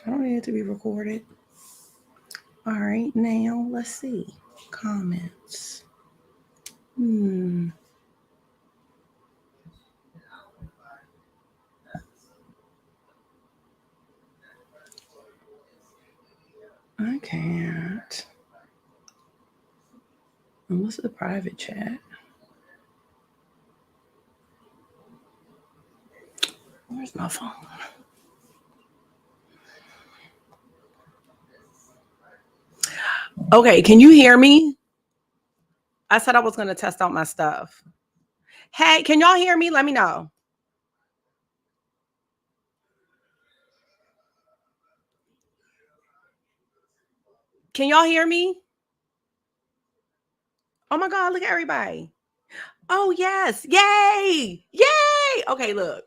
I don't need it to be recorded. All right, now let's see. Comments. I can't. Unless it's a private chat. Where's my phone? Okay, can you hear me? I said I was going to test out my stuff. Hey, can y'all hear me? Let me know. Can y'all hear me? Oh my God, look at everybody. Oh, yes. Yay. Yay. Okay, look.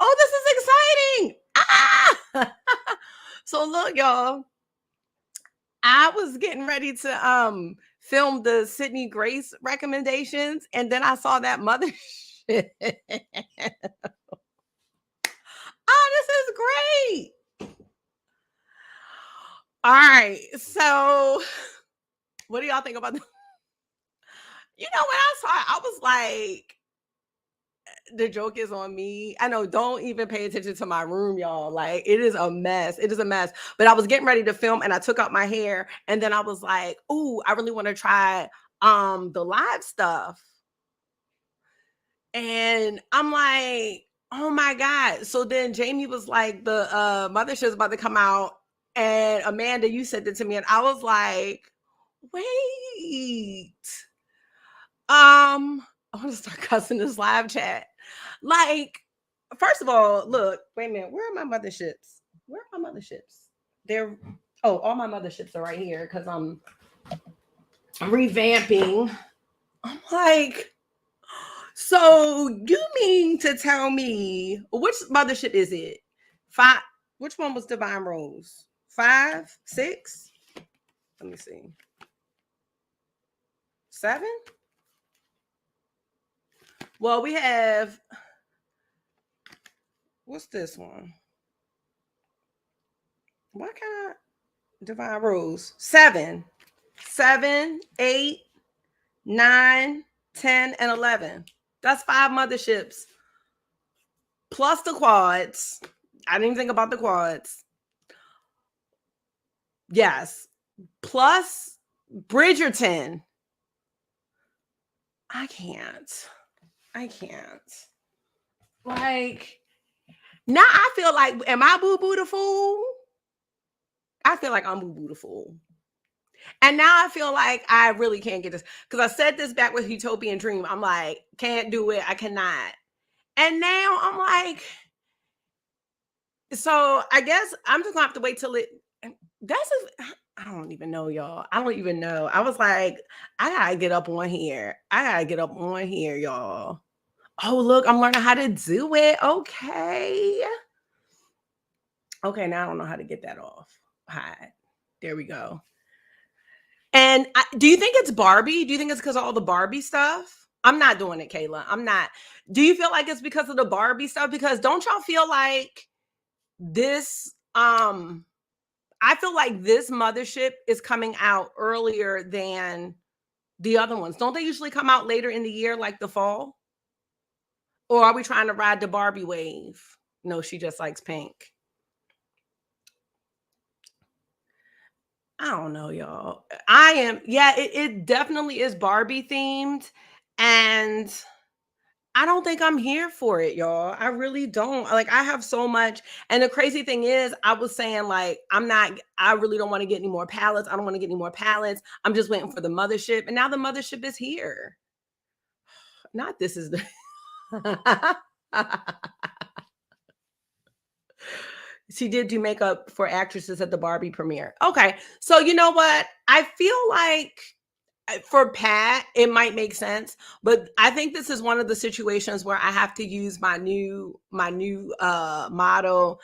Oh, this is exciting. Ah! So look, y'all. I was getting ready to film the Sydney Grace recommendations, and then I saw that mother shit. Oh, this is great. All right. So what do y'all think about the when I saw it, I was like, the joke is on me. I know, don't even pay attention to my room, y'all. Like, it is a mess. It is a mess. But I was getting ready to film and I took out my hair and then I was like, ooh, I really want to try the live stuff. And I'm like, oh my God. So then Jamie was like, the mothership's about to come out. And Amanda, you said it to me, and I was like, wait. I want to start cussing this live chat. Like, first of all, look, wait a minute. Where are my motherships? Where are my motherships? They're all my motherships are right here because I'm revamping. I'm like, so you mean to tell me which mothership is it? 5? Which one was Divine Rose? 5, 6? Let me see. 7? Well, we have, what's this one? Why can't I? Divine Rose. 7, 7, 8, 9, 10, and 11. That's 5 motherships. Plus the quads. I didn't even think about the quads. Yes. Plus Bridgerton. I can't. Like, now I feel like, am I Boo Boo the fool? I feel like I'm Boo Boo the fool. And now I feel like I really can't get this. Because I said this back with Utopian Dream. I'm like, can't do it. I cannot. And now I'm like, so I guess I'm just gonna have to wait till it. I don't even know, y'all. I don't even know. I was like, I gotta get up on here. Y'all. Oh, look, I'm learning how to do it. Okay. Okay, now I don't know how to get that off. Hide. There we go. And do you think it's Barbie? Do you think it's because of all the Barbie stuff? I'm not doing it, Kayla. I'm not. Do you feel like it's because of the Barbie stuff? Because don't y'all feel like this? I feel like this mothership is coming out earlier than the other ones. Don't they usually come out later in the year, like the fall? Or are we trying to ride the Barbie wave? No, she just likes pink. I don't know, y'all. It definitely is Barbie themed. And I don't think I'm here for it, y'all. I really don't. Like, I have so much. And the crazy thing is, I was saying, like, I really don't want to get any more palettes. I don't want to get any more palettes. I'm just waiting for the mothership. And now the mothership is here. Not this is the. She did do makeup for actresses at the Barbie premiere. Okay. So, you know what? I feel like for Pat, it might make sense, but I think this is one of the situations where I have to use my new motto.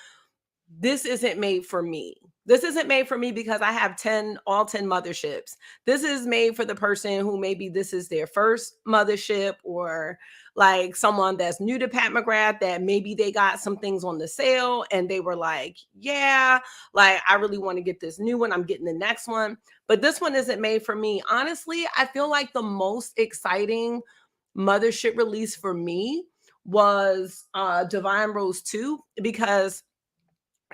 This isn't made for me. This isn't made for me because I have all 10 motherships. This is made for the person who maybe this is their first mothership, or like someone that's new to Pat McGrath that maybe they got some things on the sale and they were like, yeah, like I really want to get this new one. I'm getting the next one. But this one isn't made for me. Honestly, I feel like the most exciting mothership release for me was Divine Rose 2, because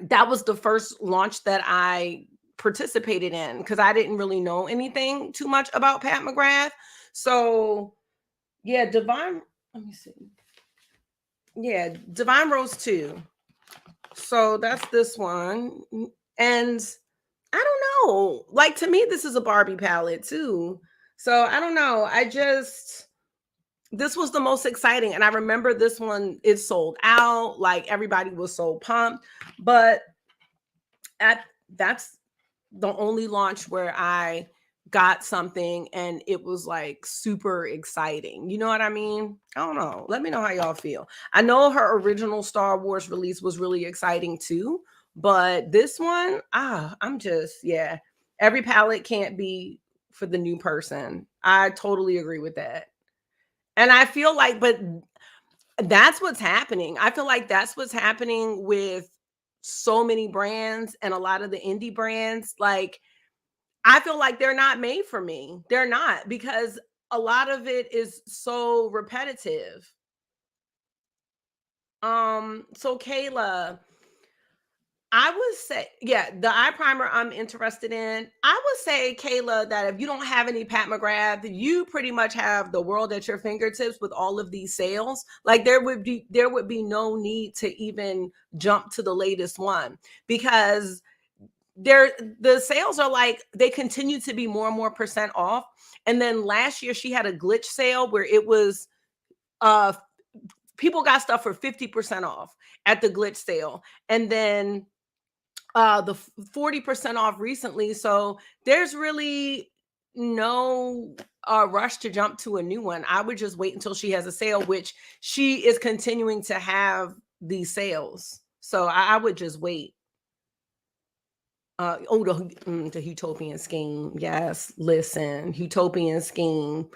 that was the first launch that I participated in, because I didn't really know anything too much about Pat McGrath. So yeah, let me see. Yeah, Divine Rose 2. So that's this one. And I don't know. Like, to me, this is a Barbie palette too. So I don't know. This was the most exciting. And I remember this one, it sold out. Like, everybody was so pumped. But that's the only launch where I got something and it was like super exciting. You know what I mean? I don't know. Let me know how y'all feel. I know her original Star Wars release was really exciting too, but this one, I'm just, yeah. Every palette can't be for the new person. I totally agree with that. And I feel like, but that's what's happening. I feel like that's what's happening with so many brands and a lot of the indie brands. Like, I feel like they're not made for me. They're not, because a lot of it is so repetitive. So Kayla, I would say, yeah, the eye primer I'm interested in. I would say, Kayla, that if you don't have any Pat McGrath, you pretty much have the world at your fingertips with all of these sales. Like, there would be no need to even jump to the latest one, because the sales are like, they continue to be more and more percent off. And then last year she had a glitch sale where it was uh people got stuff for 50% off at the glitch sale. And then the 40% off recently. So there's really no rush to jump to a new one. I would just wait until she has a sale, which she is continuing to have these sales. So I would just wait. The Utopian Scheme. Yes, listen, Utopian Scheme.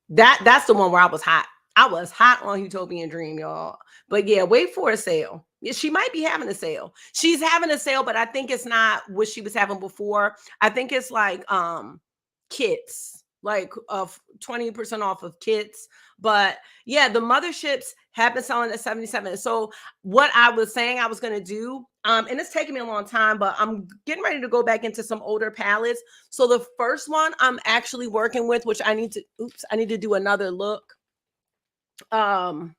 That's the one where I was hot. I was hot on Utopian Dream, y'all. But yeah, wait for a sale. Yeah, she might be having a sale. She's having a sale, but I think it's not what she was having before. I think it's like kits, like of 20% off of kits. But yeah, the motherships have been selling at 77. So what I was saying I was going to do, and it's taking me a long time, but I'm getting ready to go back into some older palettes. So the first one I'm actually working with, which I need to do another look. I'm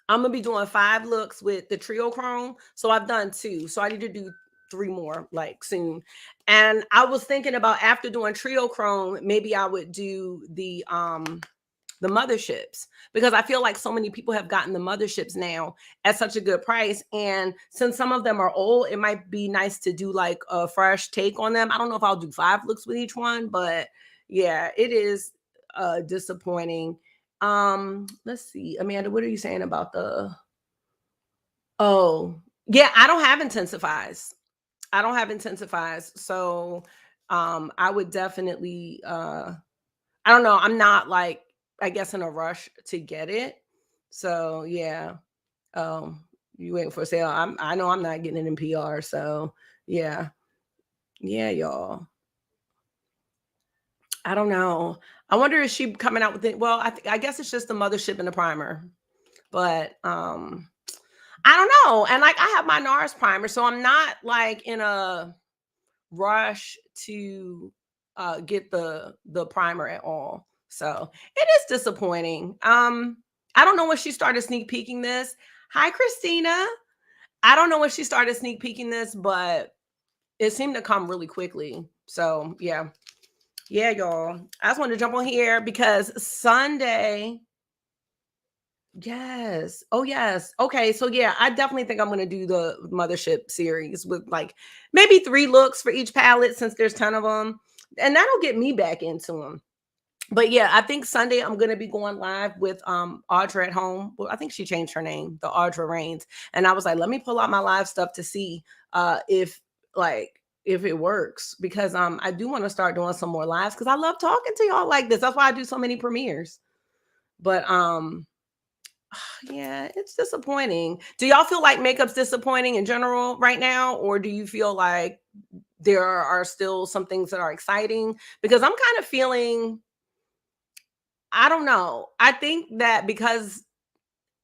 gonna be doing 5 looks with the trio chrome. So I've done 2. So I need to do 3 more like soon. And I was thinking about, after doing trio chrome, maybe I would do the motherships, because I feel like so many people have gotten the motherships now at such a good price. And since some of them are old, it might be nice to do like a fresh take on them. I don't know if I'll do 5 looks with each one, but yeah, it is disappointing. Let's see. Amanda, what are you saying about oh, yeah, I don't have intensifies. I don't have intensifies. So I would definitely I don't know. I'm not like, I guess, in a rush to get it. So yeah. You waiting for a sale. I know I'm not getting it in PR. So yeah. Yeah, y'all. I don't know. I wonder if she coming out with it. Well, I guess it's just the mothership and the primer. But I don't know. And like, I have my NARS primer, so I'm not like in a rush to get the primer at all. So it is disappointing. I don't know when she started sneak peeking this. Hi, Christina. I don't know when she started sneak peeking this, but it seemed to come really quickly. So yeah. Yeah, y'all. I just wanted to jump on here because Sunday. Yes. Oh, yes. Okay. So yeah, I definitely think I'm gonna do the mothership series with like maybe 3 looks for each palette, since there's 10 of them. And that'll get me back into them. But yeah, I think Sunday I'm gonna be going live with Audra at home. Well, I think she changed her name, the Audra Reigns. And I was like, let me pull out my live stuff to see if like if it works, because I do want to start doing some more lives, because I love talking to y'all like this. That's why I do so many premieres. But yeah, it's disappointing. Do y'all feel like makeup's disappointing in general right now, or do you feel like there are still some things that are exciting? Because I'm kind of feeling, I don't know. I think that because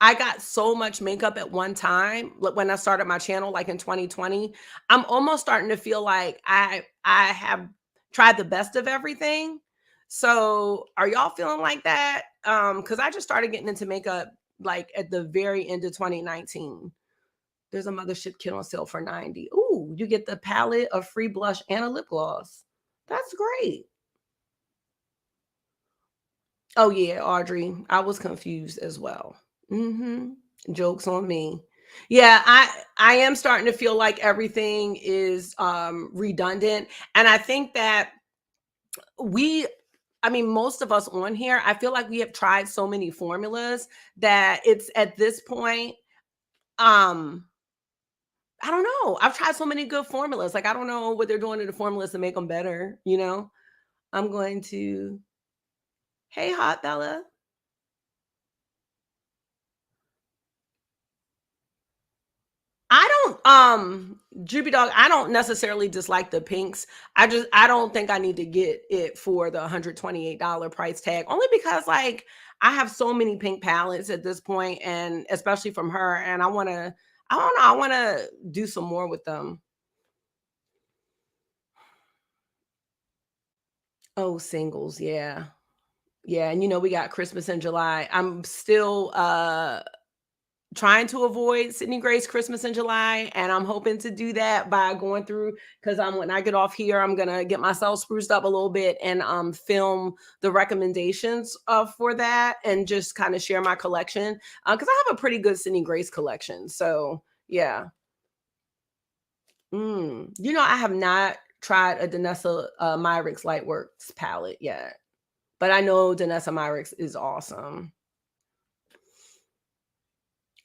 I got so much makeup at one time, like when I started my channel, like in 2020, I'm almost starting to feel like I have tried the best of everything. So are y'all feeling like that? Because I just started getting into makeup like at the very end of 2019. There's a Mothership kit on sale for 90. Ooh, you get the palette, of free blush, and a lip gloss. That's great. Oh yeah, Audrey. I was confused as well. Mhm. Jokes on me. Yeah, I am starting to feel like everything is redundant, and I think that we I mean most of us on here, I feel like we have tried so many formulas that it's at this point um I don't know. I've tried so many good formulas. Like I don't know what they're doing to the formulas to make them better, you know? I'm going to Hey Hot Bella. I don't Droopy Dog, I don't necessarily dislike the pinks. I don't think I need to get it for the $128 price tag only because like I have so many pink palettes at this point and especially from her and I don't know, I want to do some more with them. Oh, singles, yeah. Yeah, and you know we got Christmas in July. I'm still trying to avoid Sydney Grace Christmas in July, and I'm hoping to do that by going through because when I get off here, I'm gonna get myself spruced up a little bit and film the recommendations for that and just kind of share my collection because I have a pretty good Sydney Grace collection. So yeah, you know I have not tried a Danessa Myricks Lightworks palette yet, but I know Danessa Myricks is awesome.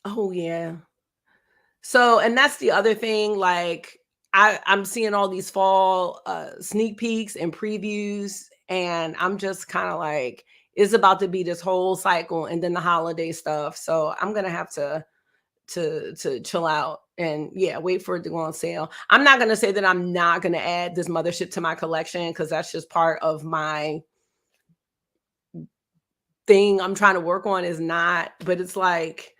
Oh yeah. So, and that's the other thing, like I'm seeing all these fall sneak peeks and previews, and I'm just kind of like, it's about to be this whole cycle and then the holiday stuff. So I'm gonna have to chill out and yeah, wait for it to go on sale. I'm not gonna say that I'm not gonna add this mothership to my collection because that's just part of my thing I'm trying to work on is not, but it's like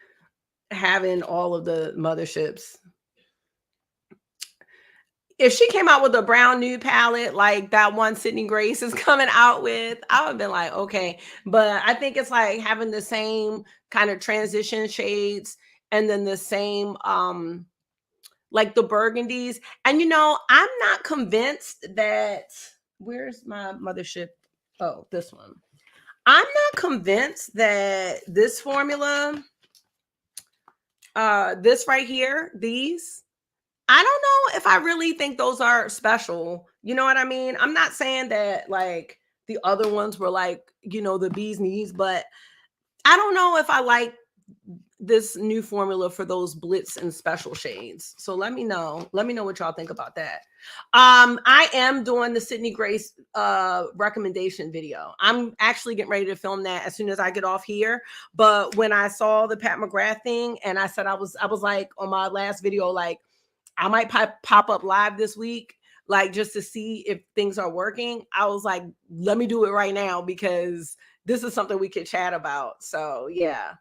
having all of the motherships. If she came out with a brown nude palette like that one Sydney Grace is coming out with, I would have been like, okay. But I think it's like having the same kind of transition shades and then the same like the burgundies. And you know, I'm not convinced that where's my mothership? Oh, this one. I'm not convinced that this formula, this right here, these I don't know if I really think those are special. You know what I mean? I'm not saying that like the other ones were like, you know, the bee's knees, but I don't know if I like this new formula for those blitz and special shades. So let me know. Let me know what y'all think about that. I am doing the Sydney Grace recommendation video. I'm actually getting ready to film that as soon as I get off here. But when I saw the Pat McGrath thing and I said I was like on my last video, like I might pop up live this week, like just to see if things are working. I was like, let me do it right now because this is something we could chat about. So yeah.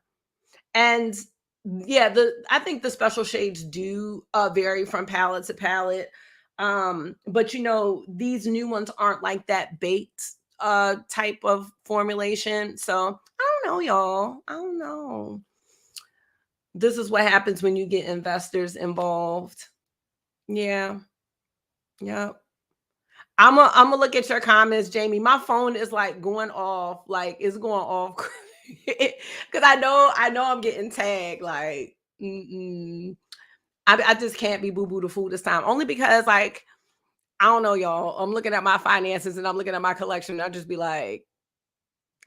And yeah, I think the special shades do vary from palette to palette. But you know, these new ones aren't like that baked type of formulation. So I don't know, y'all. I don't know. This is what happens when you get investors involved. Yeah. Yeah. I'm gonna look at your comments, Jamie. My phone is like going off, like it's going off because I know I'm getting tagged. Like, I just can't be boo boo the fool this time. Only because like I don't know, y'all. I'm looking at my finances and I'm looking at my collection. And I'll just be like,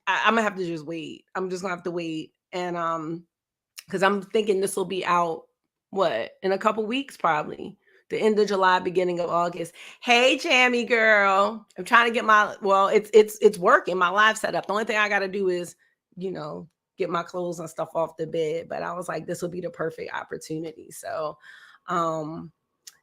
I'm gonna have to just wait. I'm just gonna have to wait, and because I'm thinking this will be out what in a couple weeks, probably the end of July, beginning of August. Hey, Jammy girl, I'm trying to get my it's working my live setup. The only thing I got to do is you know, get my clothes and stuff off the bed. But I was like, this will be the perfect opportunity. So,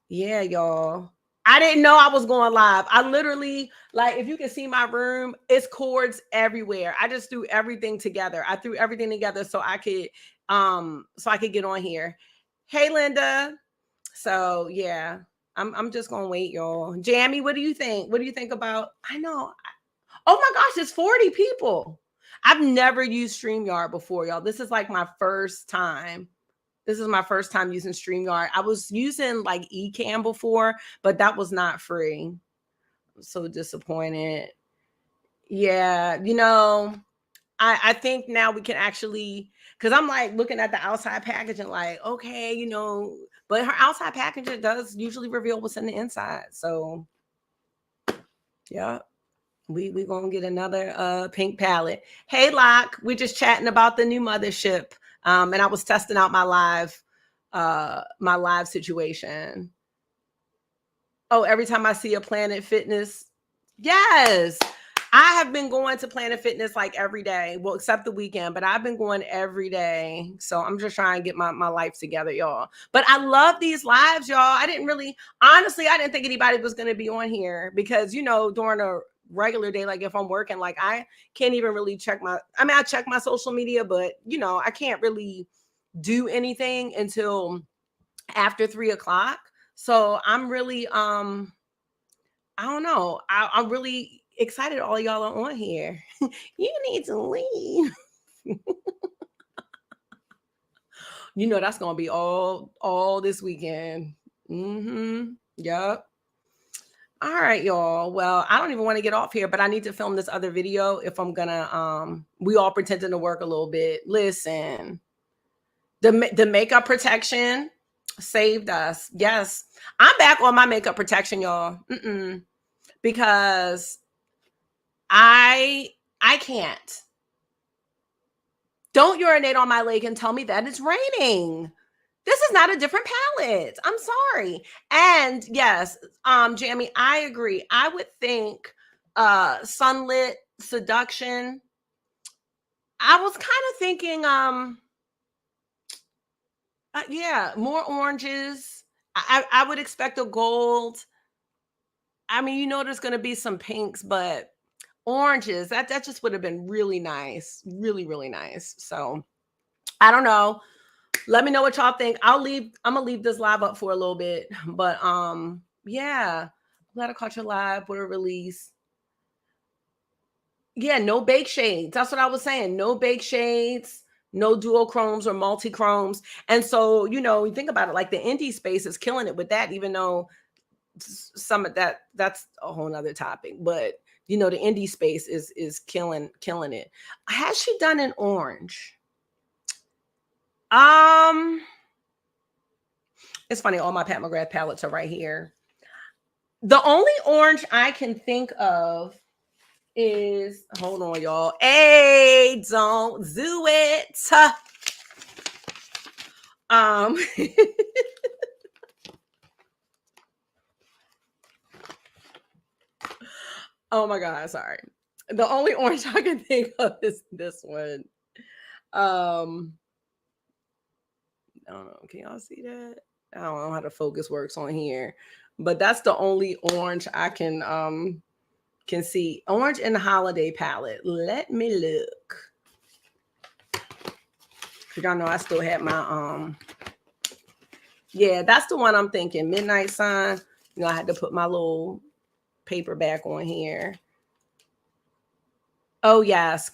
yeah, y'all. I didn't know I was going live. I literally, like, if you can see my room, it's cords everywhere. I just threw everything together. I threw everything together so I could get on here. Hey, Linda. So yeah, I'm just gonna wait, y'all. Jamie, what do you think? What do you think about? I know. Oh my gosh, it's 40 people. I've never used StreamYard before, y'all. This is like my first time. This is my first time using StreamYard. I was using like Ecamm before, but that was not free. I'm so disappointed. Yeah, you know, I think now we can actually, because I'm like looking at the outside packaging, like, okay, you know, but her outside packaging does usually reveal what's in the inside. So yeah, we gonna get another pink palette. Hey Locke, we're just chatting about the new mothership. And I was testing out my live situation. Oh, every time I see a Planet Fitness, yes. I have been going to Planet Fitness like every day. Well, except the weekend, but I've been going every day. So I'm just trying to get my life together, y'all. But I love these lives, y'all. I didn't think anybody was going to be on here because, you know, during a regular day, like if I'm working, like I can't even really I check my social media, but you know, I can't really do anything until after 3:00. So I'm really, I don't know. I'm really excited all y'all are on here. You need to leave. You know that's gonna be all this weekend. Yep. All right, y'all. Well, I don't even want to get off here, but I need to film this other video if I'm gonna we all pretending to work a little bit. Listen, the makeup protection saved us. Yes. I'm back on my makeup protection, y'all. Because I can't. Don't urinate on my leg and tell me that it's raining. This is not a different palette. I'm sorry. And yes, Jamie, I agree. I would think Sunlit Seduction. I was kind of thinking yeah, more oranges. I would expect a gold. I mean, you know there's going to be some pinks, but oranges, that just would have been really nice. Really, really nice. So, I don't know. Let me know what y'all think. I'm gonna leave this live up for a little bit, but yeah, glad I caught you live with a release. Yeah, no bake shades. That's what I was saying. No bake shades, no dual chromes or multi chromes. And so, you know, you think about it, like the indie space is killing it with that, even though some of that's a whole nother topic. But you know, the indie space is killing it. Has she done an orange? It's funny, all my Pat McGrath palettes are right here. The only orange I can think of is, hold on, y'all. Hey, don't do it. Oh my God, sorry. The only orange I can think of is this one. I don't know. Can y'all see that? I don't know how the focus works on here, but that's the only orange I can see. Orange in the holiday palette. Let me look. Y'all know I still had my yeah, that's the one I'm thinking. Midnight Sun. You know, I had to put my little paper back on here. Oh yes.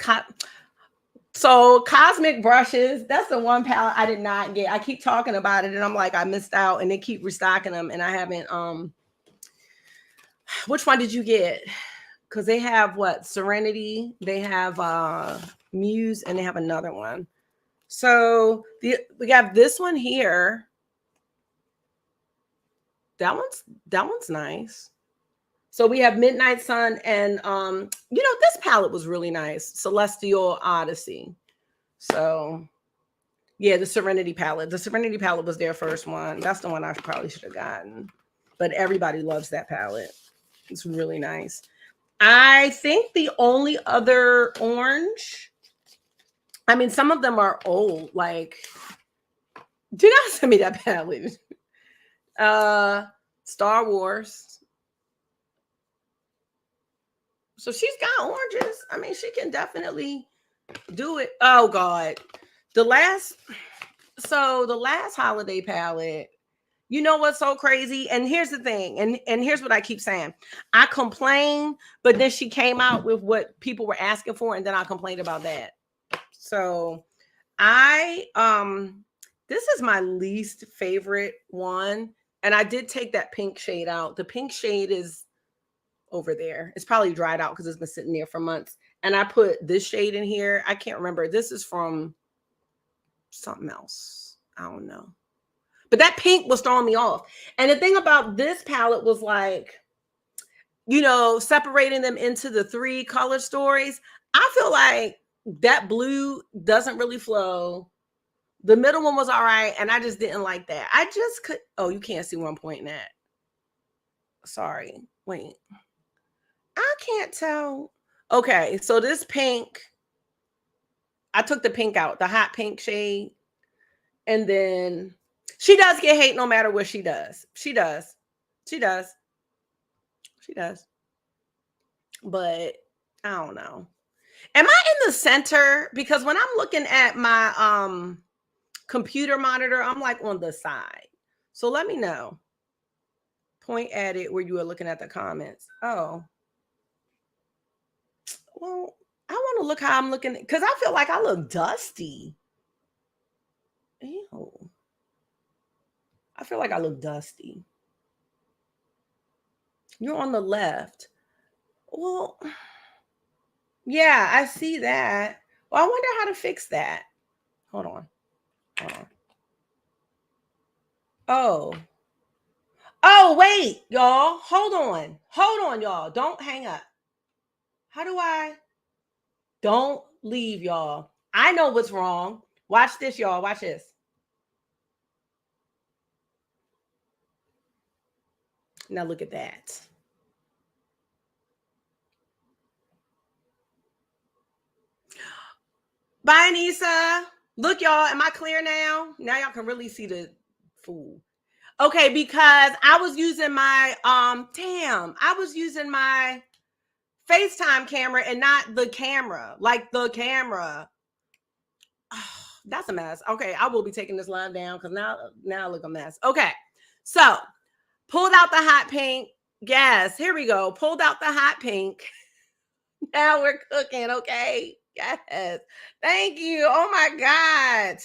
So Cosmic Brushes, that's the one palette I did not get. I keep talking about it and I'm like, I missed out, and they keep restocking them and I haven't which one did you get? Because they have what? Serenity, they have Muse, and they have another one. So we got this one here. That one's nice. So we have Midnight Sun and you know, this palette was really nice. Celestial Odyssey. So yeah, the Serenity palette. The Serenity palette was their first one. That's the one I probably should have gotten. But everybody loves that palette. It's really nice. I think the only other orange I mean, some of them are old. Like, do not send me that palette. Star Wars. So she's got oranges. I mean, she can definitely do it. Oh God. The last holiday palette, you know what's so crazy? And here's the thing, and here's what I keep saying. I complain, but then she came out with what people were asking for, and then I complained about that. So I this is my least favorite one. And I did take that pink shade out. The pink shade is over there. It's probably dried out because it's been sitting there for months. And I put this shade in here. I can't remember. This is from something else. I don't know. But that pink was throwing me off. And the thing about this palette was like, separating them into the 3 color stories. I feel like that blue doesn't really flow. The middle one was all right, and I just didn't like that. I just could. Oh, you can't see where I'm pointing at. Sorry. Wait. I can't tell. Okay, so this pink, I took the pink out, the hot pink shade, and then she does get hate no matter what she does. She does. She does. She does. But I don't know. Am I in the center? Because when I'm looking at my computer monitor, I'm like on the side. So let me know. Point at it where you are looking at the comments. Oh. Well, I want to look how I'm looking because I feel like I look dusty. Ew. I feel like I look dusty. You're on the left. Well, yeah, I see that. Well, I wonder how to fix that. Hold on. Hold on. Oh. Oh, wait, y'all. Hold on. Hold on, y'all. Don't hang up. How do I? Don't leave, y'all. I know what's wrong. Watch this, y'all. Watch this. Now look at that. Bye, Nisa. Look, y'all. Am I clear now? Now y'all can really see the fool. Okay, because I was using my I was using my FaceTime camera and not the camera. Like the camera. Oh, that's a mess. Okay, I will be taking this line down because now I look a mess. Okay, so pulled out the hot pink. Yes, here we go. Pulled out the hot pink. Now we're cooking. Okay. Yes. Thank you. Oh my God.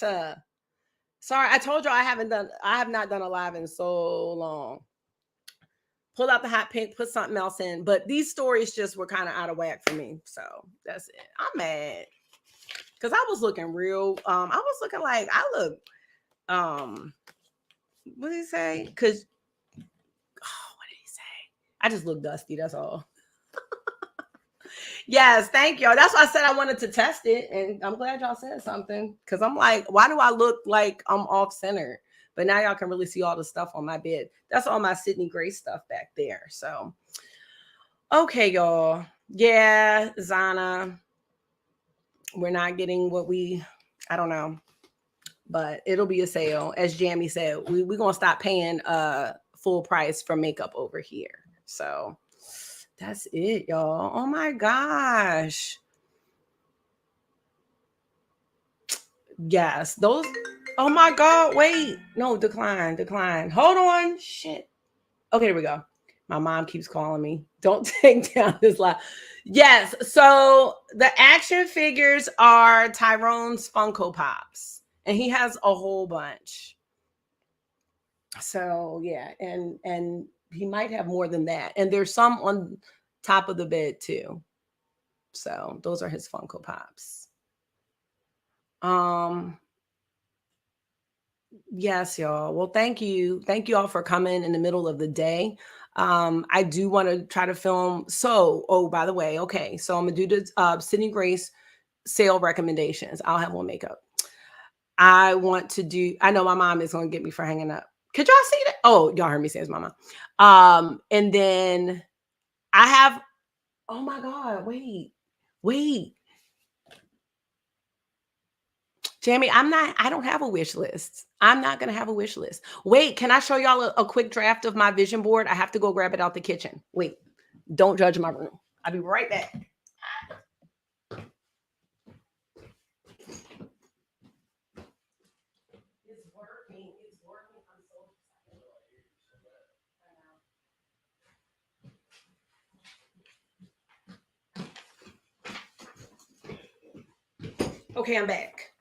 Sorry, I told you I have not done a live in so long. Pull out the hot pink, put something else in. But these stories just were kind of out of whack for me. So that's it. I'm mad. Because I was looking real. I was looking like I look what did he say? What did he say? I just look dusty, that's all. Yes, thank y'all. That's why I said I wanted to test it. And I'm glad y'all said something. Because I'm like, why do I look like I'm off center? But now y'all can really see all the stuff on my bed. That's all my Sydney Grace stuff back there. So, okay, y'all. Yeah, Zana. We're not getting what I don't know. But it'll be a sale. As Jamie said, we're going to stop paying full price for makeup over here. So, that's it, y'all. Oh my gosh. Yes, those. Oh my God. Wait. No, decline. Hold on. Shit. Okay, here we go. My mom keeps calling me. Don't take down this live. Yes. So the action figures are Tyrone's Funko Pops, and he has a whole bunch. So yeah, and he might have more than that. And there's some on top of the bed too. So those are his Funko Pops. Yes, y'all. Well, thank you. Thank you all for coming in the middle of the day. I do want to try to film. So, oh, by the way, okay. So I'm gonna do the Sydney Grace sale recommendations. I'll have one makeup. I want to do, I know my mom is gonna get me for hanging up. Could y'all see that? Oh, y'all heard me say it's my mom. And then I have, oh my God, wait. Jamie, I don't have a wish list. I'm not gonna have a wish list. Wait, can I show y'all a quick draft of my vision board? I have to go grab it out the kitchen. Wait, don't judge my room. I'll be right back. It's working. It's working. I'm so excited. Okay, I'm back.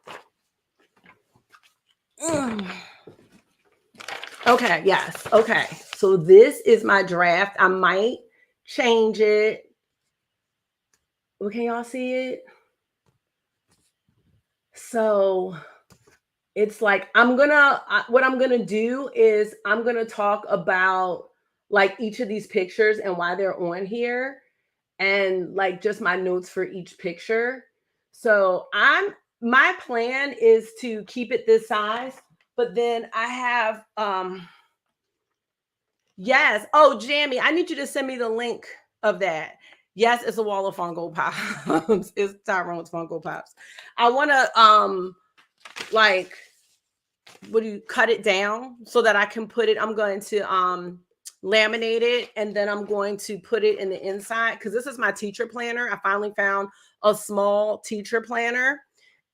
Okay, yes. Okay. So this is my draft. I might change it. Well, can y'all see it? So it's like what I'm gonna do is I'm gonna talk about like each of these pictures and why they're on here, and like just my notes for each picture. So my plan is to keep it this size, but then I have yes. Oh, Jamie, I need you to send me the link of that. Yes, it's a wall of Funko Pops. It's Tyrone's Funko Pops. I want to like what do you cut it down so that I can put it. I'm going to laminate it, and then I'm going to put it in the inside because this is my teacher planner. I finally found a small teacher planner,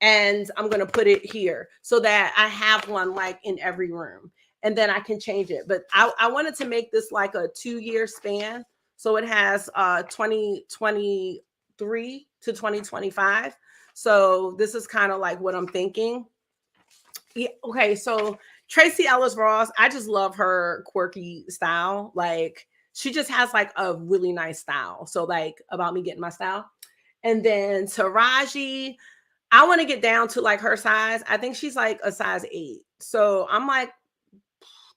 and I'm going to put it here so that I have one like in every room, and then I can change it. But I wanted to make this like a 2-year span. So it has 2023 to 2025. So this is kind of like what I'm thinking. Yeah, okay, so Tracy Ellis Ross, I just love her quirky style. Like she just has like a really nice style. So like about me getting my style. And then Taraji, I want to get down to like her size. I think she's like a size 8. So I'm like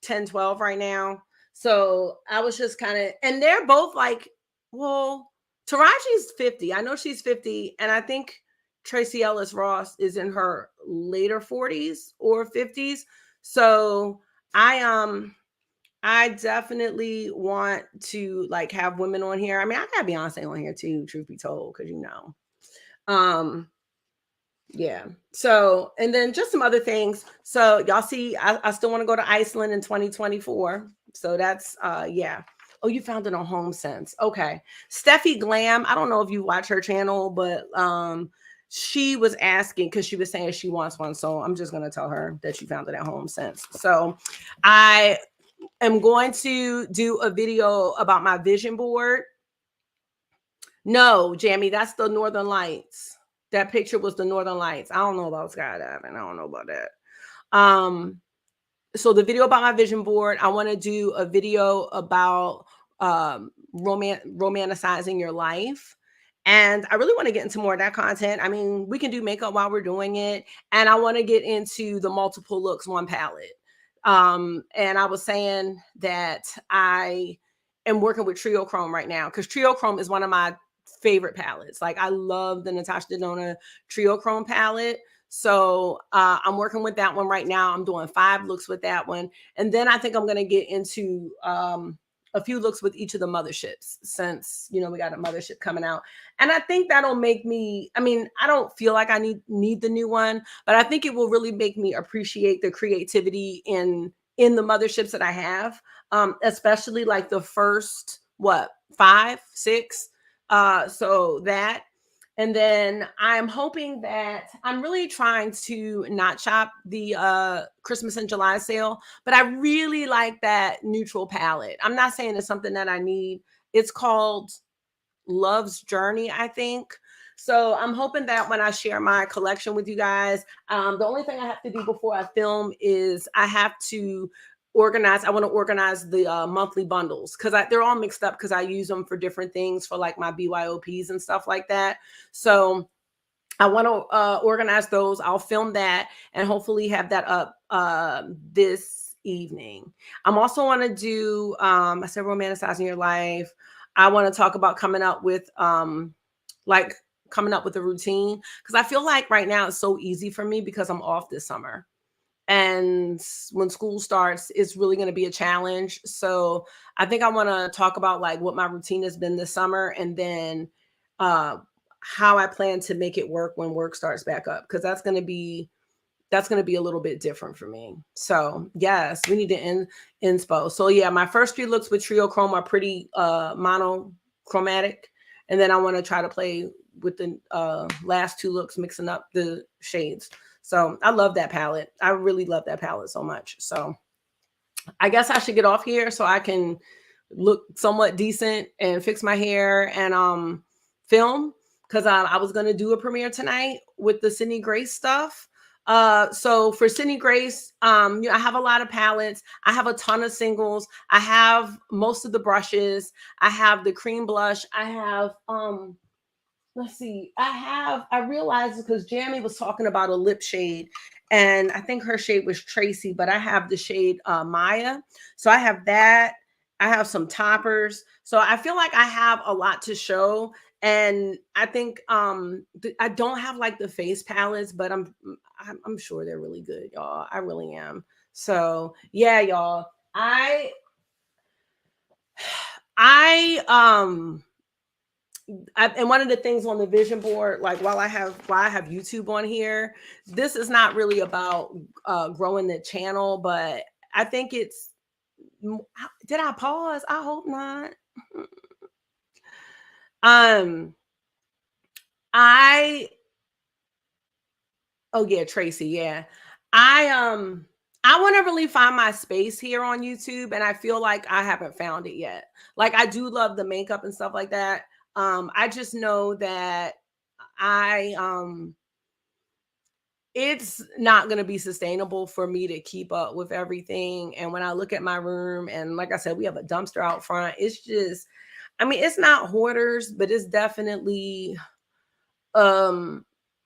10, 12 right now. So I was just kind of, and they're both like, well, Taraji's 50. I know she's 50. And I think Tracy Ellis Ross is in her later 40s or 50s. So I definitely want to like have women on here. I mean, I got Beyonce on here too, truth be told, because you know. Yeah. So, and then just some other things. So y'all see, I still want to go to Iceland in 2024. So that's yeah. Oh, you found it on HomeSense. Okay. Steffi Glam. I don't know if you watch her channel, but she was asking because she was saying she wants one. So I'm just gonna tell her that you found it at HomeSense. So I am going to do a video about my vision board. No, Jamie, that's the Northern Lights. That picture was the Northern Lights. I don't know about skydiving. I don't know about that. So the video about my vision board, I want to do a video about romanticizing your life. And I really want to get into more of that content. I mean, we can do makeup while we're doing it. And I want to get into the multiple looks, one palette. And I was saying that I am working with Trio Chrome right now because Trio Chrome is one of my favorite palettes. Like I love the Natasha Denona Trio Chrome palette. So I'm working with that one right now. I'm doing 5 looks with that one. And then I think I'm going to get into a few looks with each of the motherships since, you know, we got a mothership coming out. And I think that'll make me, I mean, I don't feel like I need the new one, but I think it will really make me appreciate the creativity in the motherships that I have, especially like the first, 5, 6. So that, and then I'm hoping that I'm really trying to not shop the Christmas in July sale, but I really like that neutral palette. I'm not saying it's something that I need. It's called Love's Journey, I think. So I'm hoping that when I share my collection with you guys, the only thing I have to do before I film is I have to I want to organize the monthly bundles because they're all mixed up because I use them for different things for like my BYOPs and stuff like that. So I want to organize those. I'll film that and hopefully have that up this evening. I'm also want to do, I said romanticizing your life. I want to talk about coming up with a routine because I feel like right now it's so easy for me because I'm off this summer. And when school starts, it's really going to be a challenge. So I think I want to talk about like what my routine has been this summer and then how I plan to make it work when work starts back up. Because that's going to be that's going to be a little bit different for me. So yes, we need to inspo. So yeah, my first 3 looks with Trio Chrome are pretty monochromatic. And then I want to try to play with the last 2 looks, mixing up the shades. So I love that palette. I really love that palette so much. So I guess I should get off here so I can look somewhat decent and fix my hair and film, because I was going to do a premiere tonight with the Sydney Grace stuff. So for Sydney Grace, I have a lot of palettes. I have a ton of singles. I have most of the brushes. I have the cream blush. I have let's see. I realized because Jamie was talking about a lip shade, and I think her shade was Tracy, but I have the shade Maya. So I have that. I have some toppers. So I feel like I have a lot to show. And I think I don't have like the face palettes, but I'm sure they're really good, y'all. I really am. So yeah, y'all. I and one of the things on the vision board, like while I have YouTube on here, this is not really about growing the channel, but I think it's, did I pause? I hope not. I Oh yeah, Tracy, yeah. I want to really find my space here on YouTube, and I feel like I haven't found it yet. Like I do love the makeup and stuff like that. I just know that I it's not going to be sustainable for me to keep up with everything. And when I look at my room, and like I said, we have a dumpster out front, it's just, I mean, it's not hoarders, but it's definitely um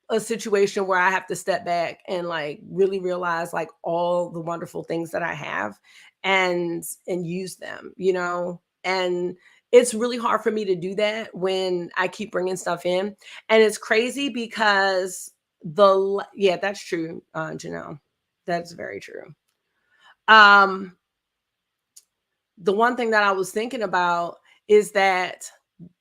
a situation where I have to step back and like really realize like all the wonderful things that I have and use them, and it's really hard for me to do that when I keep bringing stuff in. And it's crazy because yeah, that's true, Janelle. That's very true. um the one thing that I was thinking about is that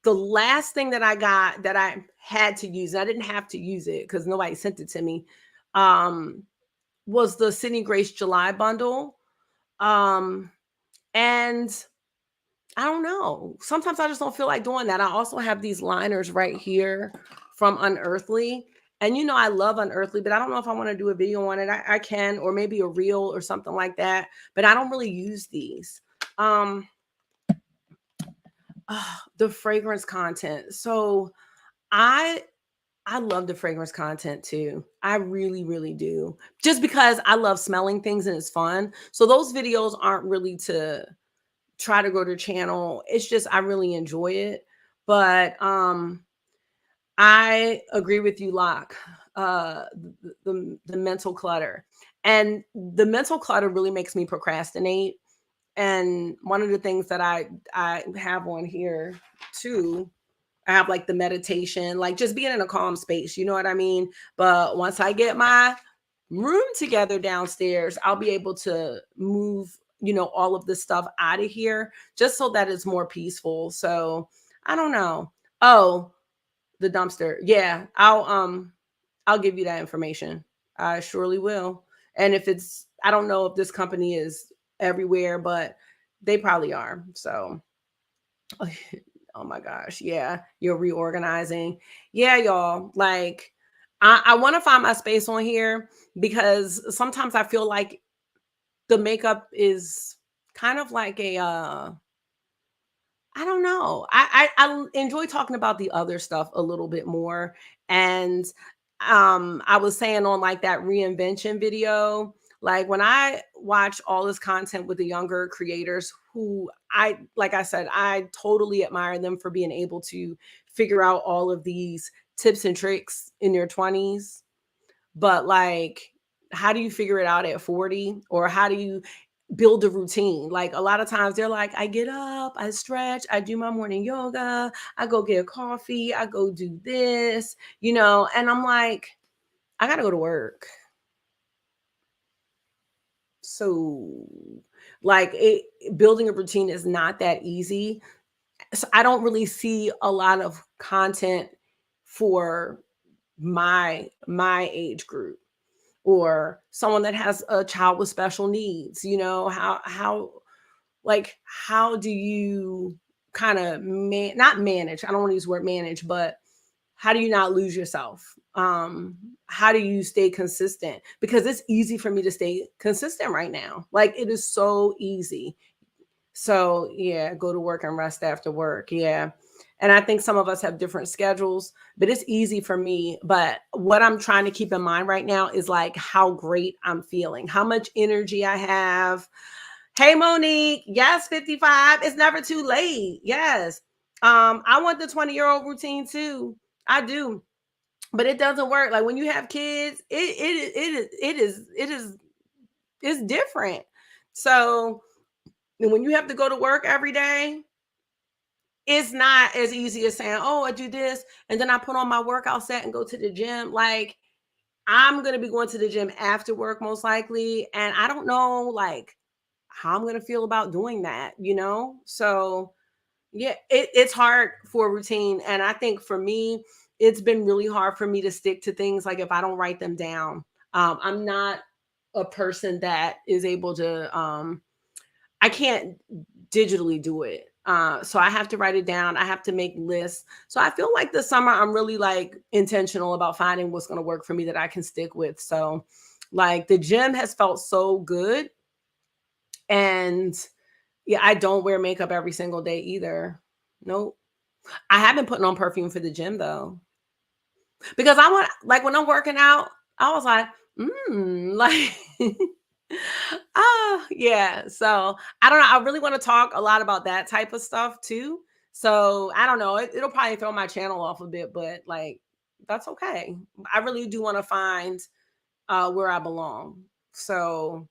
the last thing that I got that I had to use, I didn't have to use it because nobody sent it to me, um, was the Sydney Grace July bundle. Um, and I don't know. Sometimes I just don't feel like doing that. I also have these liners right here from Unearthly. And I love Unearthly, but I don't know if I want to do a video on it. I can, or maybe a reel or something like that. But I don't really use these. Um, the fragrance content. So I I love the fragrance content too. I really, really do. Just because I love smelling things and it's fun. So those videos aren't really to try to grow their channel. It's just I really enjoy it. But I agree with you, Locke. The mental clutter. And the mental clutter really makes me procrastinate. And one of the things that I have on here too, I have like the meditation, like just being in a calm space, you know what I mean? But once I get my room together downstairs, I'll be able to move, all of this stuff out of here just so that it's more peaceful. So I don't know. Oh, the dumpster. Yeah, I'll give you that information. I surely will. And if it's, I don't know if this company is everywhere, but they probably are. So oh my gosh. Yeah. You're reorganizing. Yeah, y'all. Like, I want to find my space on here because sometimes I feel like the makeup is kind of like I don't know. I enjoy talking about the other stuff a little bit more. And I was saying on like that reinvention video, like when I watch all this content with the younger creators who like I said, I totally admire them for being able to figure out all of these tips and tricks in their 20s. But like, how do you figure it out at 40? Or how do you build a routine? Like a lot of times they're like, I get up, I stretch, I do my morning yoga, I go get a coffee, I go do this, and I'm like, I gotta go to work. So like building a routine is not that easy. So I don't really see a lot of content for my age group. or someone that has a child with special needs. How do you kind of not manage, I don't want to use the word manage, but how do you not lose yourself? How do you stay consistent? Because it's easy for me to stay consistent right now. Like, it is so easy. So yeah, go to work and rest after work. Yeah. And I think some of us have different schedules, but it's easy for me. But what I'm trying to keep in mind right now is like how great I'm feeling, how much energy I have. Hey, Monique. Yes, 55. It's never too late. Yes. I want the 20-year-old routine too. I do. But it doesn't work. Like, when you have kids, it is it's different. So when you have to go to work every day, it's not as easy as saying, oh, I do this and then I put on my workout set and go to the gym. Like, I'm going to be going to the gym after work most likely. And I don't know like how I'm going to feel about doing that. So yeah, it's hard for a routine. And I think for me, it's been really hard for me to stick to things like if I don't write them down. I'm not a person that is able to, I can't digitally do it. So I have to write it down. I have to make lists. So I feel like this summer I'm really like intentional about finding what's going to work for me that I can stick with. So like the gym has felt so good. And yeah, I don't wear makeup every single day either. Nope. I have been putting on perfume for the gym though. Because I want, like, when I'm working out, I was like, like oh, yeah. So I don't know. I really want to talk a lot about that type of stuff too. So I don't know. It'll probably throw my channel off a bit, but like that's okay. I really do want to find where I belong. So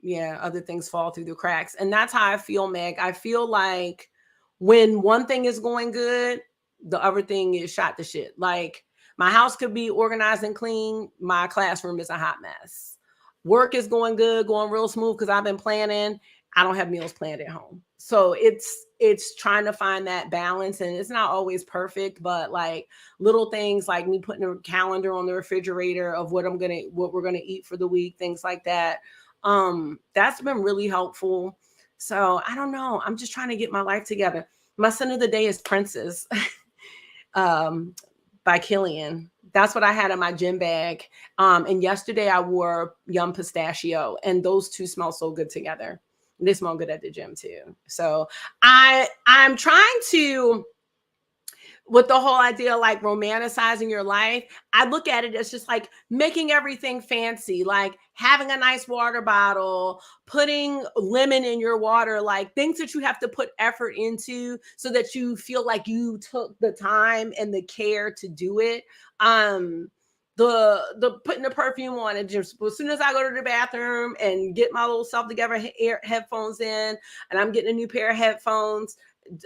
yeah, other things fall through the cracks. And that's how I feel, Meg. I feel like when one thing is going good, the other thing is shot to shit. Like, my house could be organized and clean. My classroom is a hot mess. Work is going good, going real smooth because I've been planning. I don't have meals planned at home. So it's trying to find that balance, and it's not always perfect, but like little things like me putting a calendar on the refrigerator of what we're gonna eat for the week, things like that. That's been really helpful. So I don't know. I'm just trying to get my life together. My scent of the day is Princess um, by Killian. That's what I had in my gym bag. And yesterday I wore Yum Pistachio, and those two smell so good together. They smell good at the gym too. So I'm trying to, with the whole idea of like romanticizing your life, I look at it as just like making everything fancy, like having a nice water bottle, putting lemon in your water, like things that you have to put effort into so that you feel like you took the time and the care to do it. The putting the perfume on, and just as soon as I go to the bathroom and get my little self together headphones in, and I'm getting a new pair of headphones,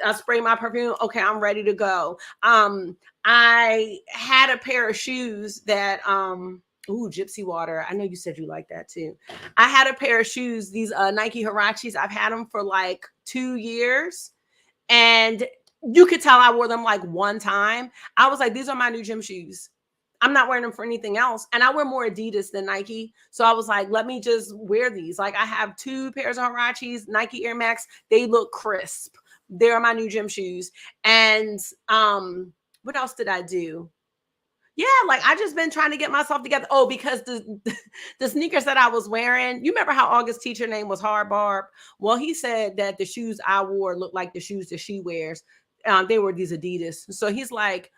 I spray my perfume. Okay, I'm ready to go. I had a pair of shoes that ooh, Gypsy Water. I know you said you like that too. I had a pair of shoes, these Nike Huaraches. I've had them for like 2 years, and you could tell I wore them like one time. I was like, these are my new gym shoes. I'm not wearing them for anything else. And I wear more Adidas than Nike. So I was like, let me just wear these. Like, I have 2 pairs of Huaraches, Nike Air Max. They look crisp. They're my new gym shoes. And what else did I do? Yeah, like I just been trying to get myself together. Oh, because the sneakers that I was wearing, you remember how August's teacher name was Hard Barb? Well, he said that the shoes I wore looked like the shoes that she wears. They were these Adidas. So he's like,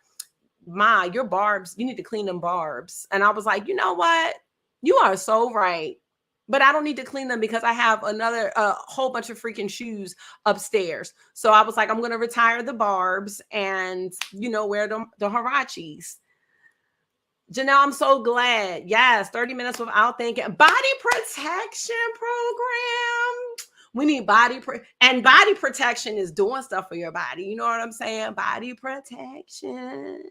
Ma, your barbs, you need to clean them barbs. And I was like, you know what? You are so right. But I don't need to clean them because I have another whole bunch of freaking shoes upstairs. So I was like, I'm going to retire the barbs and, wear the Huaraches. Janelle, I'm so glad. Yes, 30 minutes without thinking. Body protection program. We need and body protection is doing stuff for your body. You know what I'm saying? Body protection.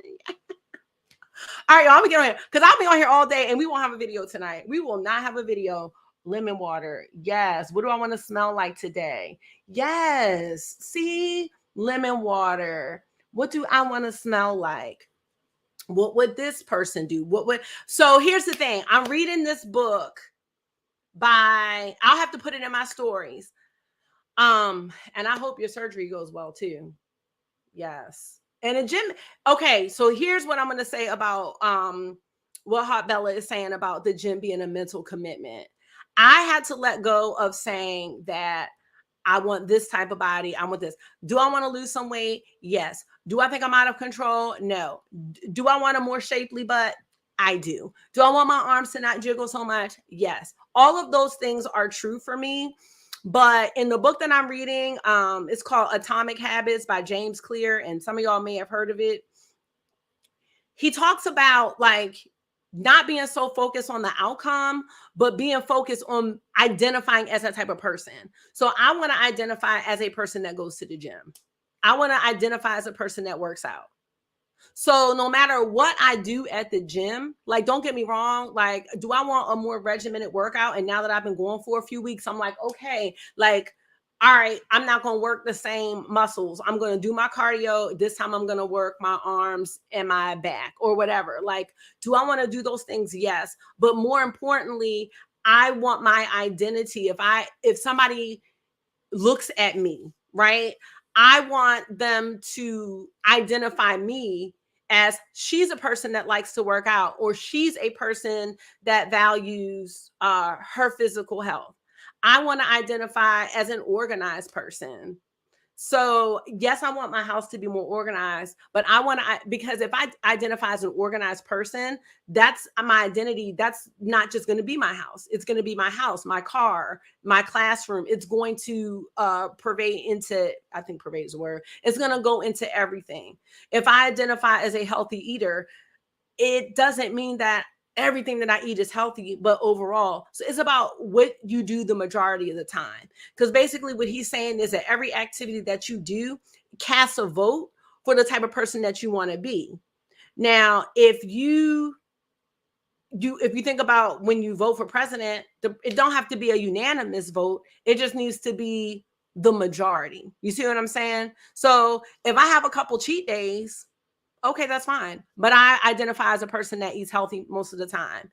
All right, y'all, I'm gonna get on here because I'll be on here all day and we won't have a video tonight. We will not have a video. Lemon water. Yes. What do I want to smell like today? Yes. See, lemon water. What do I want to smell like? What would this person do? So here's the thing. I'm reading this book I'll have to put it in my stories. And I hope your surgery goes well too. Yes. And a gym. Okay, so here's what I'm going to say about what Hot Bella is saying about the gym being a mental commitment. I had to let go of saying that I want this type of body. I want this. Do I want to lose some weight? Yes. Do I think I'm out of control? No. Do I want a more shapely butt? I do. Do I want my arms to not jiggle so much? Yes. All of those things are true for me. But in the book that I'm reading, it's called Atomic Habits by James Clear, and some of y'all may have heard of it. He talks about like not being so focused on the outcome, but being focused on identifying as that type of person. So I want to identify as a person that goes to the gym. I want to identify as a person that works out. So no matter what I do at the gym, like, don't get me wrong, like, do I want a more regimented workout? And now that I've been going for a few weeks, I'm like, okay, like, all right, I'm not going to work the same muscles. I'm going to do my cardio. This time I'm going to work my arms and my back or whatever. Like, do I want to do those things? Yes. But more importantly, I want my identity. If somebody looks at me, right? I want them to identify me as she's a person that likes to work out, or she's a person that values her physical health. I want to identify as an organized person. So yes, I want my house to be more organized, but I want to, because if I identify as an organized person, that's my identity. That's not just going to be my house. It's going to be my house, my car, my classroom. It's going to pervade into, I think pervade is a word. It's going to go into everything. If I identify as a healthy eater, it doesn't mean that everything that I eat is healthy, but overall. So it's about what you do the majority of the time. Because basically what he's saying is that every activity that you do casts a vote for the type of person that you want to be. Now, if you think about when you vote for president, it don't have to be a unanimous vote. It just needs to be the majority. You see what I'm saying? So if I have a couple cheat days, okay, that's fine. But I identify as a person that eats healthy most of the time.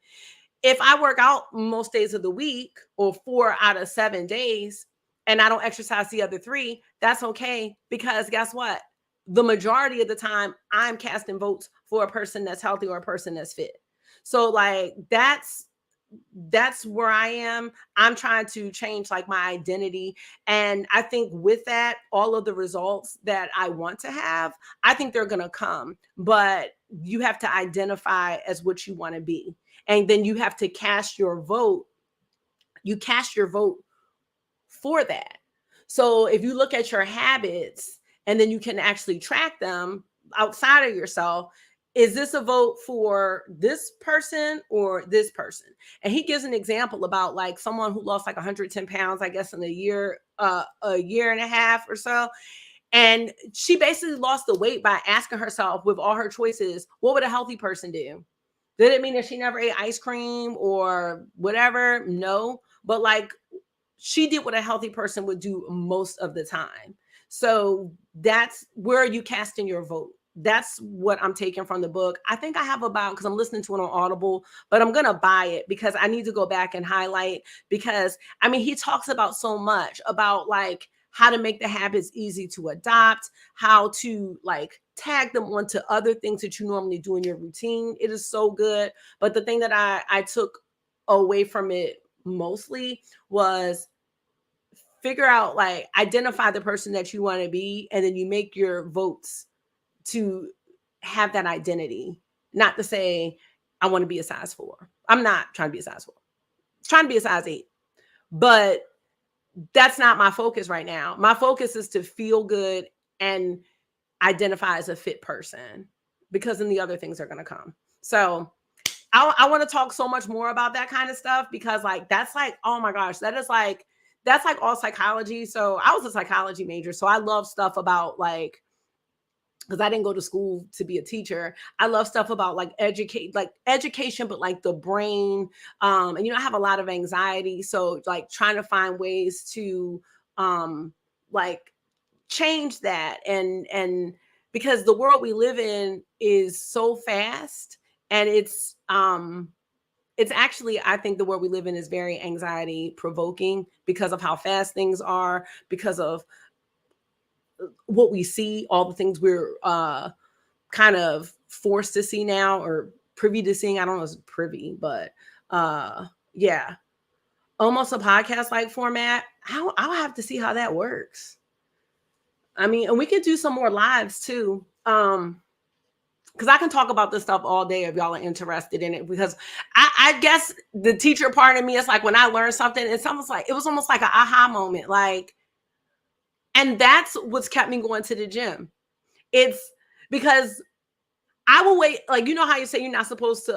If I work out most days of the week or 4 out of 7 days and I don't exercise the other 3, that's okay, because guess what? The majority of the time I'm casting votes for a person that's healthy or a person that's fit. So like that's where I am. I'm trying to change like my identity. And I think with that, all of the results that I want to have, I think they're going to come, but you have to identify as what you want to be. And then you have to cast your vote. You cast your vote for that. So if you look at your habits and then you can actually track them outside of yourself, is this a vote for this person or this person? And he gives an example about like someone who lost like 110 pounds, I guess, in a year and a half or so. And she basically lost the weight by asking herself, with all her choices, what would a healthy person do? Did it mean that she never ate ice cream or whatever? No. But like, she did what a healthy person would do most of the time. So that's where you casting your vote. That's what I'm taking from the book. I think I have about, because I'm listening to it on Audible, but I'm going to buy it because I need to go back and highlight, because I mean, he talks about so much about like how to make the habits easy to adopt, how to like tag them onto other things that you normally do in your routine. It is so good. But the thing that I took away from it mostly was figure out, like, identify the person that you want to be, and then you make your votes to have that identity. Not to say I want to be a size 4. I'm not trying to be a size 4. I'm trying to be a size 8. But that's not my focus right now. My focus is to feel good and identify as a fit person, because then the other things are going to come. So I want to talk so much more about that kind of stuff, because like, that's like, oh my gosh, that's like all psychology. So I was a psychology major. So I love stuff about like, because I didn't go to school to be a teacher. I love stuff about like education, but like the brain. And I have a lot of anxiety. So like trying to find ways to like change that and because the world we live in is so fast, and it's actually, I think the world we live in is very anxiety provoking because of how fast things are, because of what we see, all the things we're kind of forced to see now, or privy to seeing. I don't know if it's privy, but yeah, almost a podcast like format. I'll have to see how that works. I mean, and we can do some more lives too. Because I can talk about this stuff all day if y'all are interested in it. Because I guess the teacher part of me is like, when I learned something, it was almost like an aha moment. Like, and that's what's kept me going to the gym. It's because I will wait. Like, you know how you say you're not supposed to,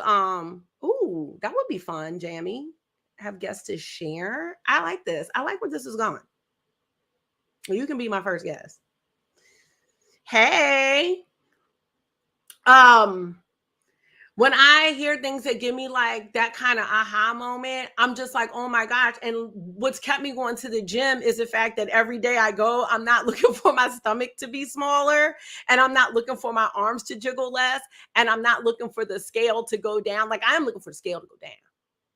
ooh, that would be fun, Jamie. Have guests to share. I like this. I like where this is going. You can be my first guest. Hey. When I hear things that give me like that kind of aha moment, I'm just like, oh my gosh. And what's kept me going to the gym is the fact that every day I go, I'm not looking for my stomach to be smaller, and I'm not looking for my arms to jiggle less, and I'm not looking for the scale to go down. Like, I am looking for the scale to go down.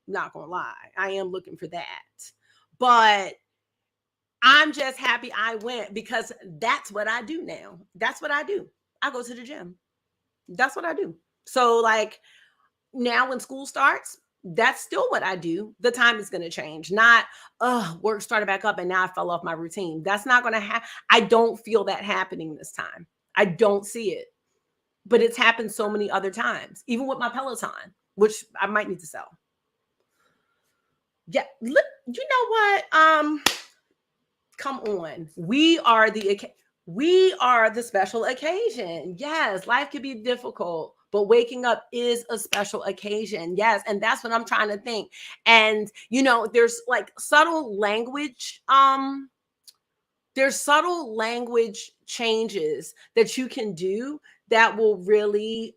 Not gonna lie. I am looking for that. But I'm just happy I went, because that's what I do now. That's what I do. I go to the gym. That's what I do. So like, now when school starts, that's still what I do. The time is going to change. Not, work started back up and now I fell off my routine. That's not going to happen. I don't feel that happening this time. I don't see it. But it's happened so many other times, even with my Peloton, which I might need to sell. Yeah, look, you know what? Come on. We are the special occasion. Yes, life can be difficult, but waking up is a special occasion. Yes. And that's what I'm trying to think. And, you know, there's like subtle language. There's subtle language changes that you can do that will really,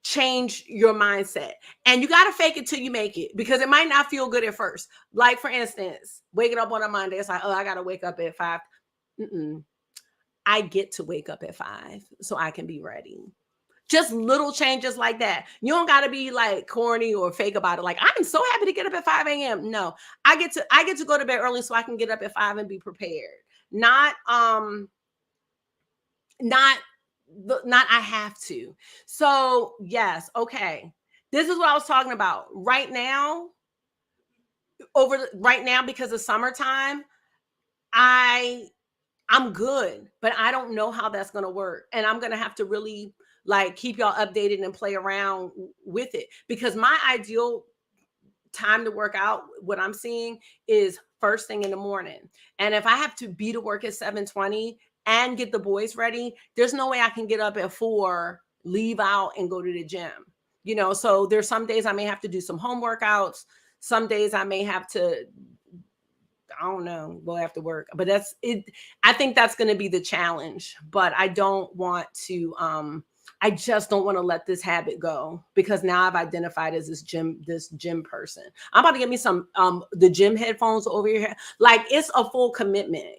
change your mindset. And you got to fake it till you make it, because it might not feel good at first. Like, for instance, waking up on a Monday, it's like, oh, I got to wake up at 5. I get to wake up at 5 so I can be ready. Just little changes like that. You don't got to be like corny or fake about it. Like, I'm so happy to get up at 5 a.m. No, I get to go to bed early so I can get up at 5 and be prepared. Not I have to. So yes, okay. This is what I was talking about. Right now, because of summertime, I'm good, but I don't know how that's going to work. And I'm going to have to really like keep y'all updated and play around with it, because my ideal time to work out, what I'm seeing, is first thing in the morning. And if I have to be to work at 7:20 and get the boys ready, there's no way I can get up at 4, leave out and go to the gym. You know, so there's some days I may have to do some home workouts. Some days I may have to, I don't know, go after work. But that's it. I think that's going to be the challenge. But I don't want to, I just don't want to let this habit go, because now I've identified as this gym person. I'm about to get me some the gym headphones over here. Like, it's a full commitment.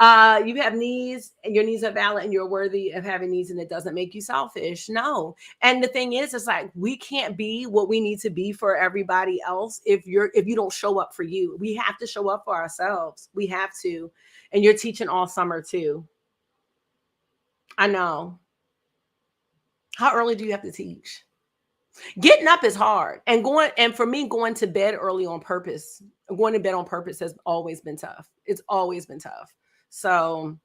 You have needs, and your needs are valid, and you're worthy of having needs, and it doesn't make you selfish. No. And the thing is, it's like, we can't be what we need to be for everybody else if you don't show up for you. We have to show up for ourselves. We have to. And you're teaching all summer too. I know. How early do you have to teach? Getting up is hard, and for me, going to bed early on purpose, going to bed on purpose has always been tough. It's always been tough. So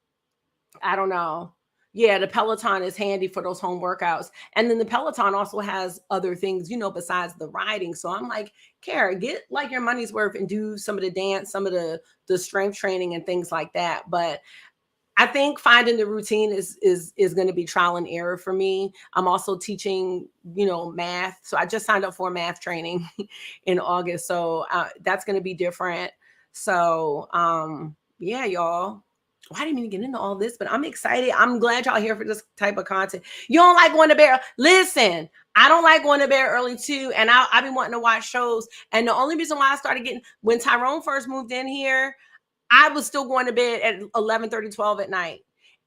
I don't know. Yeah, the Peloton is handy for those home workouts. And then the Peloton also has other things, you know, besides the riding. So I'm like, Kara, get like your money's worth and do some of the dance, some of the strength training and things like that. But I think finding the routine is going to be trial and error for me. I'm also teaching, you know, math. So I just signed up for math training in August. So that's going to be different. So yeah, y'all. Why didn't even get into all this? But I'm excited. I'm glad y'all here for this type of content. You don't like going to bed? Listen, I don't like going to bed early too. And I've been wanting to watch shows. And the only reason why I started when Tyrone first moved in here, I was still going to bed at 11:30, 12 at night.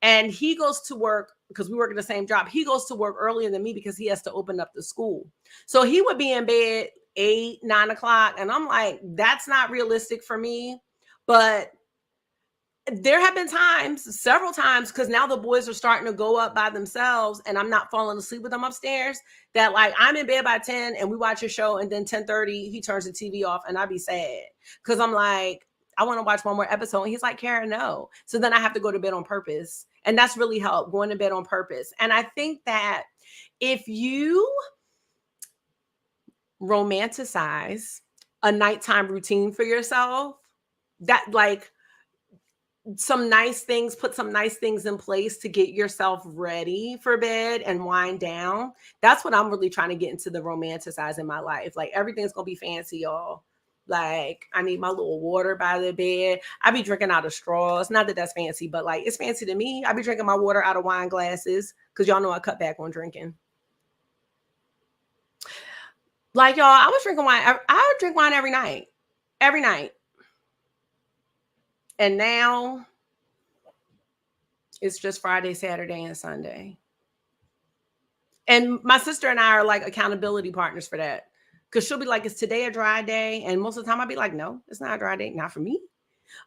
And he goes to work because we work at the same job. He goes to work earlier than me because he has to open up the school. So he would be in bed 8, 9 o'clock. And I'm like, that's not realistic for me. But there have been times, several times, because now the boys are starting to go up by themselves and I'm not falling asleep with them upstairs, that like I'm in bed by 10 and we watch a show and then 10:30 he turns the TV off and I'd be sad because I'm like, I want to watch one more episode. And he's like, Karen, no. So then I have to go to bed on purpose. And that's really helped, going to bed on purpose. And I think that if you romanticize a nighttime routine for yourself, that like some nice things, put some nice things in place to get yourself ready for bed and wind down. That's what I'm really trying to get into, the romanticizing my life. Like everything's going to be fancy, y'all. Like I need my little water by the bed. I be drinking out of straws. Not that that's fancy, but like it's fancy to me. I be drinking my water out of wine glasses because y'all know I cut back on drinking. Like y'all, I was drinking wine. I would drink wine every night. And now it's just Friday, Saturday, and Sunday. And my sister and I are like accountability partners for that. Because she'll be like, is today a dry day? And most of the time I'll be like, no, it's not a dry day. Not for me.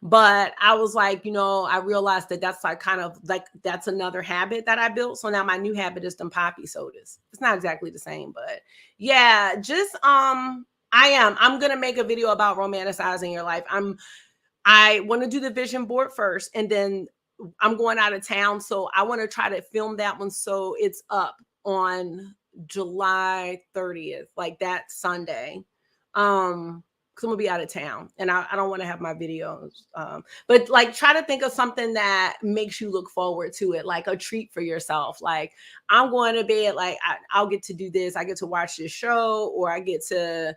But I was like, I realized that that's like kind of like, that's another habit that I built. So now my new habit is them poppy sodas. It's not exactly the same, but yeah, just, I'm going to make a video about romanticizing your life. I want to do the vision board first, and then I'm going out of town. So I want to try to film that one. So it's up on July 30th, like that Sunday. Because I'm gonna be out of town and I don't want to have my videos. But like try to think of something that makes you look forward to it, like a treat for yourself. Like I'm going to bed, like I'll get to do this, I get to watch this show, or I get to,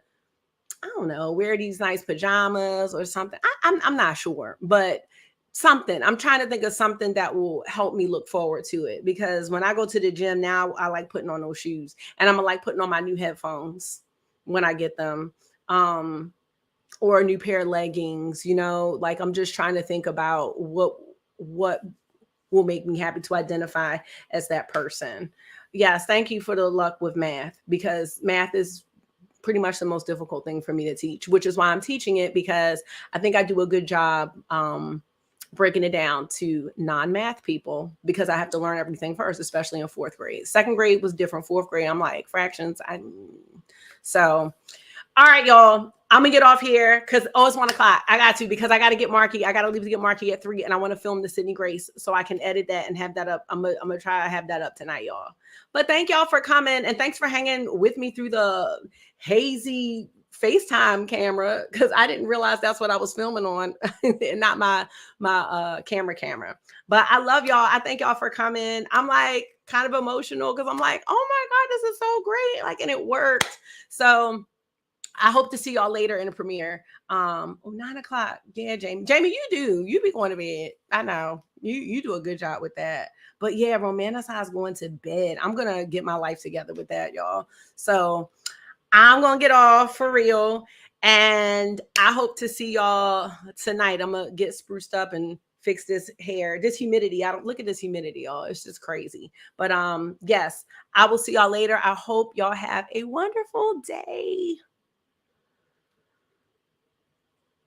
I don't know, wear these nice pajamas or something. I'm not sure, but something. I'm trying to think of something that will help me look forward to it, because when I go to the gym now, I like putting on those shoes, and I'm gonna like putting on my new headphones when I get them, or a new pair of leggings. Like I'm just trying to think about what will make me happy to identify as that person. Yes, thank you for the luck with math, because math is pretty much the most difficult thing for me to teach, which is why I'm teaching it, because I think I do a good job breaking it down to non-math people, because I have to learn everything first, especially in fourth grade. Second grade was different. Fourth grade, I'm like fractions. So, all right, y'all. I'm gonna get off here because it's 1 o'clock. I got to, because I got to get Marky. I got to leave to get Marky at 3, and I want to film the Sydney Grace so I can edit that and have that up. I'm gonna try to have that up tonight, y'all. But thank y'all for coming, and thanks for hanging with me through the hazy FaceTime camera, because I didn't realize that's what I was filming on and not my camera. But I love y'all. I thank y'all for coming. I'm like kind of emotional because I'm like, oh my God, this is so great. Like, and it worked. So I hope to see y'all later in the premiere. 9 o'clock. Yeah, Jamie, you be going to bed. I know you do a good job with that. But yeah, romanticize going to bed. I'm gonna get my life together with that, y'all. So I'm gonna get off for real, and I hope to see y'all tonight. I'm gonna get spruced up and fix this hair. This humidity, I don't look at this humidity, y'all. It's just crazy. But yes, I will see y'all later. I hope y'all have a wonderful day.